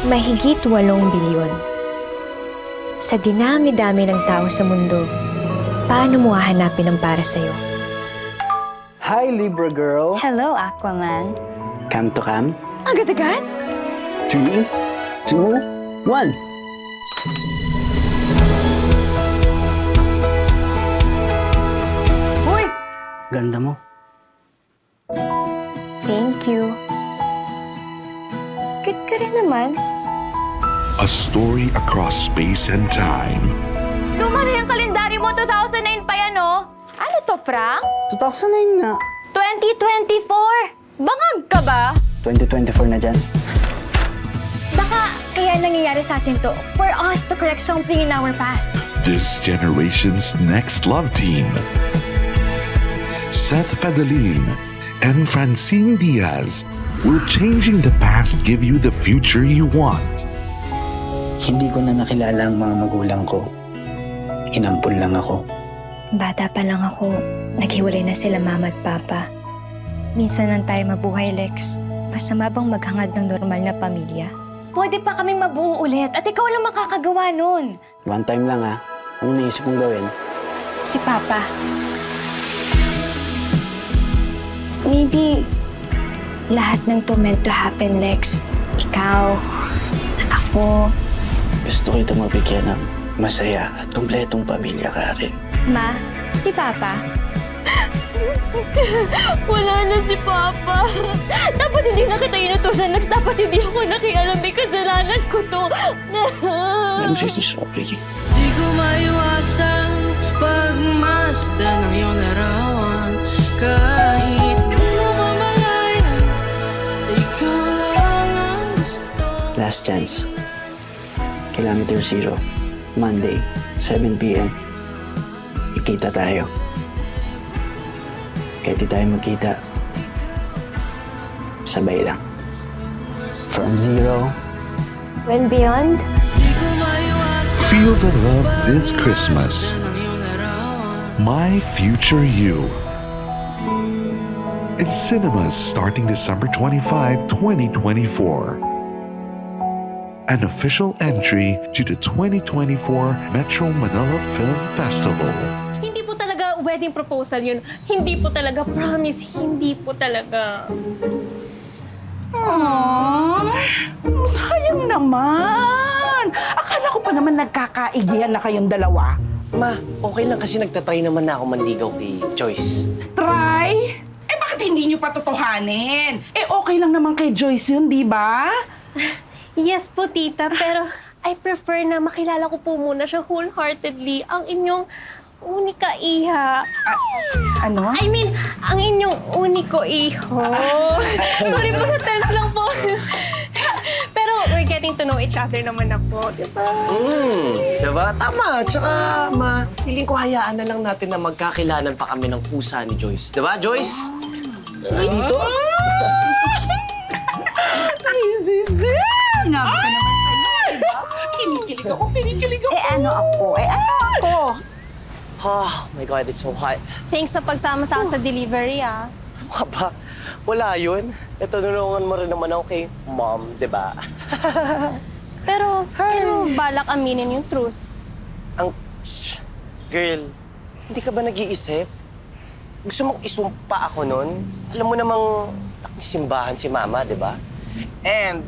Mahigit 8 bilyon. Sa dinami-dami ng tao sa mundo, paano mo hahanapin ang para sa'yo? Hi, Libra girl. Hello, Aquaman. Come to come. Agad-agad? 3, 2, 1. Uy! Ganda mo. Thank you. Cute ka rin naman. A story across space and time. Luma na yung kalendaryo mo, 2009 pa yan, oh. Ano to, prank? 2009 nga. 2024! Bangag ka ba? 2024 na dyan. Baka kaya nangyayari sa atin to for us to correct something in our past. This generation's next love team. Seth Fedalin and Francine Diaz will changing the past give you the future you want. Hindi ko na nakilala ang mga magulang ko. Inampun lang ako. Bata pa lang ako, naghiwalay na sila mama at papa. Minsan lang tayo mabuhay, Lex. Masama bang maghangad ng normal na pamilya? Pwede pa kaming mabuo ulit at ikaw lang makakagawa nun. One time lang ha. Anong naisip mong gawin? Si Papa. Maybe lahat ng to meant to happen, Lex. Ikaw, ako, Gusto kita mabigyan ng masaya at kumpletong pamilya ka rin. Ma, si Papa. Wala na si Papa. Dapat hindi na kita inutusan, Lex. Dapat hindi ako nakialam. May kasalanan ko to. I'm so sorry. Di ko maiwasan pagmasdan ng iyong larawan. Kahit di mo mamalayan, ikaw lang ang gusto. Last chance. Kilometer 0. Monday, 7 p.m. Ikita tayo. Kahit di tayo magkita, sabay lang. From 0. When beyond, Di ko maiwasan Feel the love this Christmas. ng iyong larawan. My Future You. In cinemas starting December 25, 2024. An official entry to the 2024 Metro Manila Film Festival. Hindi po talaga wedding proposal yun. Hindi po talaga, promise, hindi po talaga. Sayang naman. Akala ko pa naman nagkakaigihan na kayong dalawa. Ma, okay lang kasi nagtatry naman na ako manligaw kay Joyce. Try? Eh bakit hindi niyo patotohanin? Eh okay lang naman kay Joyce yun, di ba? Yes po, tita, pero I prefer na makilala ko po muna siya wholeheartedly, ang inyong unika iha. Ano? I mean, ang inyong uniko iho. Sorry po, sa tense lang po. Pero we're getting to know each other naman na po, di ba? Diba? Tama. Tsaka, ma, feeling ko hayaan na lang natin na magkakilalan pa kami ng pusa ni Joyce. Diba, Joyce? Dito? Ay, Zizi! Sinabi ko naman sa'yo, di ba? Kinikilig ako. Ano ako? Oh my God, it's so hot. Thanks sa pagsama sa akin sa delivery, ah. Ano ka ba? Wala yun. Ito, nulungan mo rin naman ako kay Mom, diba? Pero balak aminin yung truth. Ang... Shh. Girl, hindi ka ba nag-iisip? Gusto mong isumpa ako nun? Alam mo namang simbahan si Mama, diba? And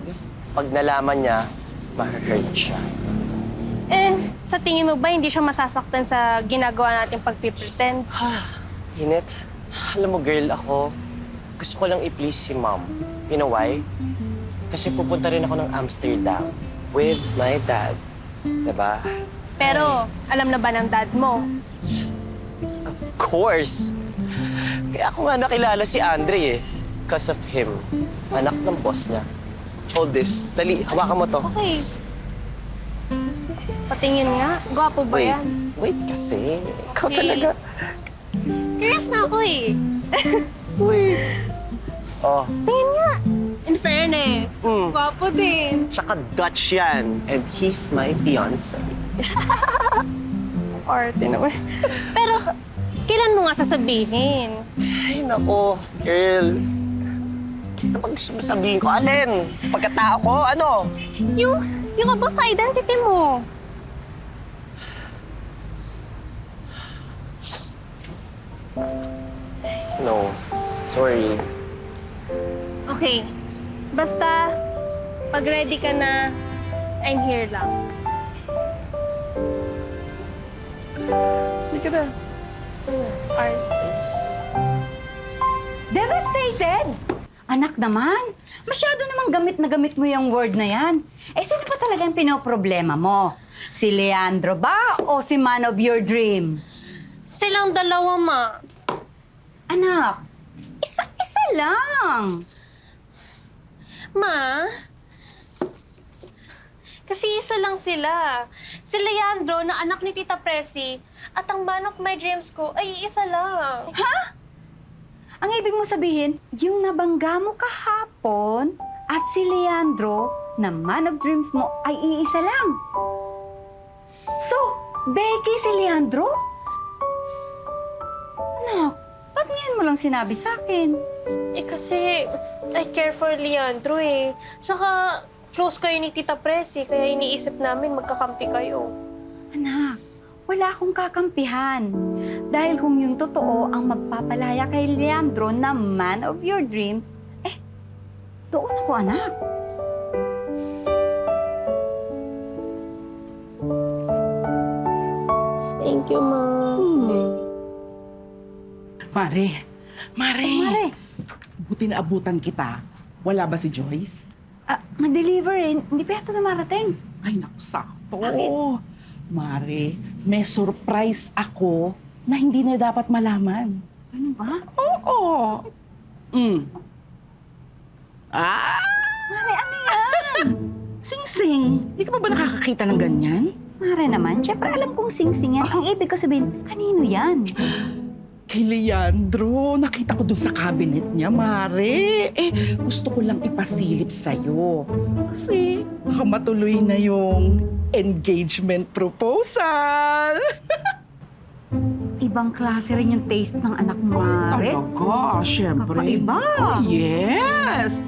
pag nalaman niya, ma-hurt siya. Eh, sa tingin mo ba hindi siya masasaktan sa ginagawa nating pagpipretend? Init, alam mo girl, ako, gusto ko lang i-please si Mom. You know why? Kasi pupunta rin ako ng Amsterdam with my dad. Diba? Pero, alam na ba ng dad mo? Of course! Kaya ako nga nakilala si Andre eh. Because of him. Anak ng boss niya. Hold this. Dali, hawakan mo to. Okay. Patingin nga. Gwapo ba Wait. yan? Wait kasi. Ikaw Okay. talaga. Curious na ako eh. Oh, Tingin nga. In fairness, gwapo din. tsaka Dutch yan. And he's my fiancé. Arte naman. Pero, kailan mo nga sasabihin? Ay, nako, girl. Ano pag sabihin ko? Alin? Pagkatao ko? Ano? Yung about sa identity mo. No. Sorry. Okay. Basta, pag ready ka na, I'm here lang. Hindi ka na. Devastated? Anak naman, masyado namang gamit na gamit mo yung word na yan. Eh, sino ba talagang pinoproblema mo? Si Leandro ba o si man of your dream? Silang dalawa, ma. Anak, isa-isa lang. Ma? Kasi isa lang sila. Si Leandro na anak ni Tita Presi at ang man of my dreams ko ay isa lang. Ha? Ang ibig mo sabihin, yung nabangga mo kahapon at si Leandro na man of dreams mo ay iisa lang. So, Becky si Leandro? Anak, ba't ngayon mo lang sinabi sa akin? Eh kasi I care for Leandro eh. Saka close kayo ni Tita Presi kaya iniisip namin magkakampi kayo. Anak, wala akong kakampihan. Dahil kung yung totoo ang magpapalaya kay Leandro na man of your dreams, doon ako, anak. Thank you, Ma. Mare, Mare, buti na abutan kita. Wala ba si Joyce? nag-deliver eh. Hindi pa yata dumarating. Ay, naku, sakto. Bakit? Mare, may surprise ako na hindi na dapat malaman. Ano ba? Oo. Ah! Mare, ano yan? Sing-sing, hindi ka pa ba nakakakita ng ganyan? Mare naman, syempre alam kong sing-sing yan. Ang ibig ko sabihin, kanino yan? Kay Leandro, nakita ko dun sa cabinet niya, Mare. Gusto ko lang ipasilip sa'yo. Kasi baka matuloy na yung engagement proposal. Ibang klase rin yung taste ng anak mo, Mare. Talaga, syempre. Kakaiba. Oh, yes.